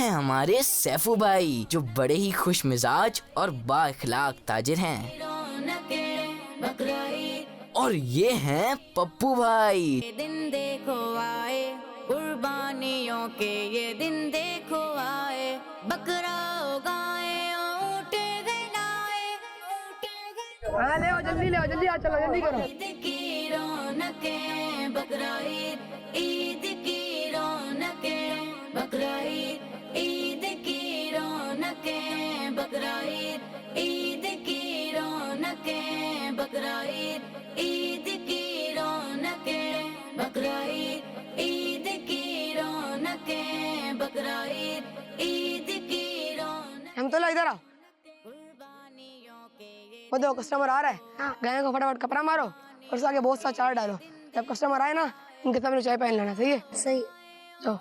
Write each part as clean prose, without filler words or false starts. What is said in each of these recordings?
ہیں ہمارے سیفو بھائی جو بڑے ہی خوش مزاج اور با اخلاق تاجر ہیں، اور یہ ہیں پپو بھائی۔ یہ دن دیکھو آئے قربانیوں کے، یہ دن دیکھو آئے بکرا اگائے اونٹ گنائے، لے آؤ جلدی، لے آؤ جلدی، چلو جلدی کرو۔ عید کی رونقیں بقرا عید، عید کی رونقیں بقرا عید، عید کی رونقیں بقرا عید، عید کی رونقیں بقرا عید، عید کی رونقیں بقرا عید، عید کی رونقیں بقرا عید، عید کی رونقیں۔ ہم تو ادھر آؤ، وہ دو کسٹمر آ رہا ہے، گئے کو فٹافٹ کپڑا مارو اور اس آگے بہت سا چار ڈالو، جب کسٹمر آئے نا ان کے سامنے چائے پہن لینا، صحیح ہے؟ صحیح۔ جاؤ۔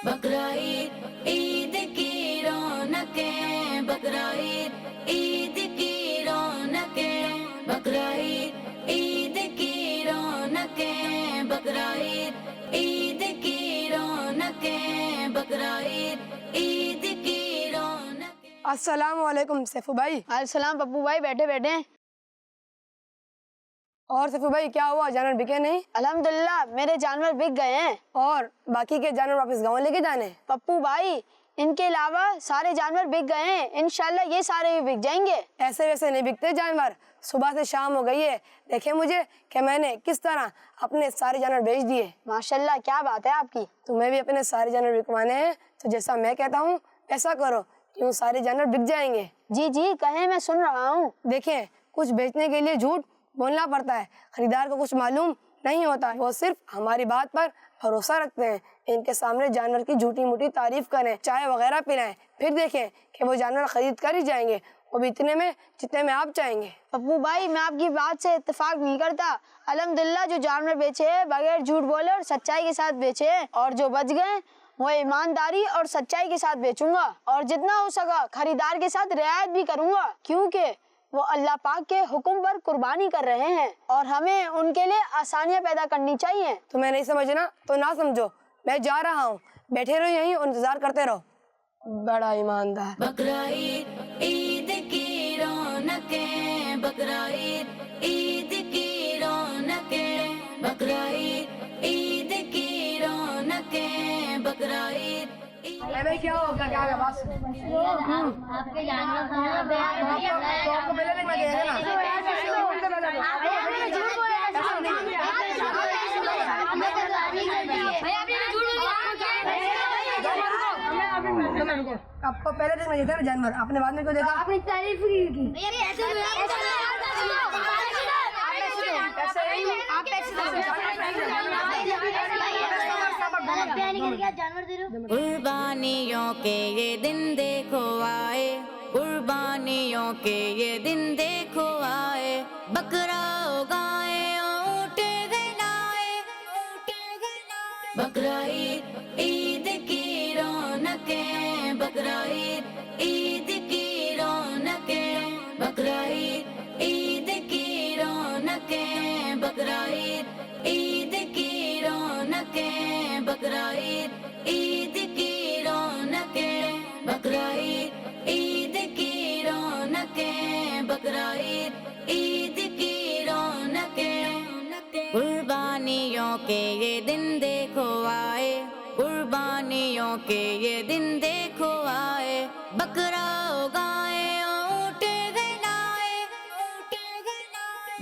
بقرا عید، عید کی رونقیں بقرا عید، عید کی رونقیں بقرا عید، عید کی رونقیں بقرا عید، عید کی رونقیں بقرا عید، عید کی رونقیں۔ السلام علیکم سیفو بھائی۔ وعلیکم السلام پپو بھائی، بیٹھے بیٹھے۔ اور سیفو بھائی کیا ہوا، جانور بکے نہیں؟ الحمدللہ میرے جانور بک گئے ہیں۔ اور باقی کے جانور واپس گاؤں لے کے جانے؟ پپو بھائی ان کے علاوہ سارے جانور بک گئے ہیں، انشاءاللہ یہ سارے بھی بک جائیں گے۔ ایسے ویسے نہیں بکتے جانور، صبح سے شام ہو گئی ہے، دیکھیں مجھے کہ میں نے کس طرح اپنے سارے جانور بیچ دیے۔ ماشاءاللہ کیا بات ہے آپ کی۔ تمہیں بھی اپنے سارے جانور بکوانے ہیں تو جیسا میں کہتا ہوں ایسا کرو، کیوں سارے جانور بک جائیں گے۔ جی جی کہیں، میں سن رہا ہوں۔ دیکھیں کچھ بیچنے کے لیے جھوٹ بولنا پڑتا ہے، خریدار کو کچھ معلوم نہیں ہوتا، وہ صرف ہماری بات پر بھروسہ رکھتے ہیں، ان کے سامنے جانور کی جھوٹی موٹی تعریف کریں، چائے وغیرہ پلائیں، پھر دیکھیں کہ وہ جانور خرید کر ہی جائیں گے، وہ بھی اتنے میں جتنے میں آپ چاہیں گے۔ پپو بھائی میں آپ کی بات سے اتفاق نہیں کرتا، الحمدللہ جو جانور بیچے ہیں بغیر جھوٹ بولے اور سچائی کے ساتھ بیچے ہیں، اور جو بچ گئے وہ ایمانداری اور سچائی کے ساتھ بیچوں گا، اور جتنا ہو سکا خریدار کے ساتھ رعایت بھی کروں گا، کیونکہ وہ اللہ پاک کے حکم پر قربانی کر رہے ہیں اور ہمیں ان کے لیے آسانیاں پیدا کرنی چاہیے۔ تمہیں نہیں سمجھنا تو نہ سمجھو، میں جا رہا ہوں، بیٹھے رہو یہیں اور انتظار کرتے رہو۔ بڑا ایماندار۔ بقرا عید، عید کی رونقیں بقرا عید، عید کی رونقیں بقرا عید، عید کی رونقیں بقرا عید۔ بھائی کیا ہوگا، کیا ہوگا بس آپ کے جانور خراب ہے، آپ کو پہلے نہیں میں دے آپ کو پہلے دن میں دیکھا نا جانور، آپ نے بعد میں کیوں دیکھا؟ اپنی تعریف کی۔ قربانیوں کے یہ دن دیکھو آئے، قربانیوں کے یہ دن دیکھو آئے بکرا اگائے اونٹ گنائے، بقرا عید، عید کی رونقیں بقرا عید، عید کی رونقیں بقرا عید، عید کی رونقیں بقرا عید، عید کی رونقیں بقرا عید، عید کی رونقیں بقرا عید، عید کی رونقیں بقرا عید، عید کی رونقیں۔ قربانیوں کے یہ دن دیکھو آئے، قربانیوں کے یہ دن دیکھو آئے بکرا اگائے اونٹ گنائے،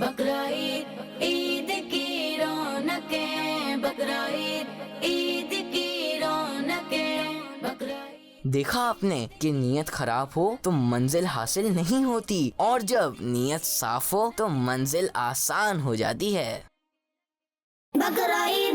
بقرا عید، عید کی رونقیں بقرا عید، عید کی رونقیں بقرا عید۔ دیکھا آپ نے کہ نیت خراب ہو تو منزل حاصل نہیں ہوتی، اور جب نیت صاف ہو تو منزل آسان ہو جاتی ہے۔ بقرا عید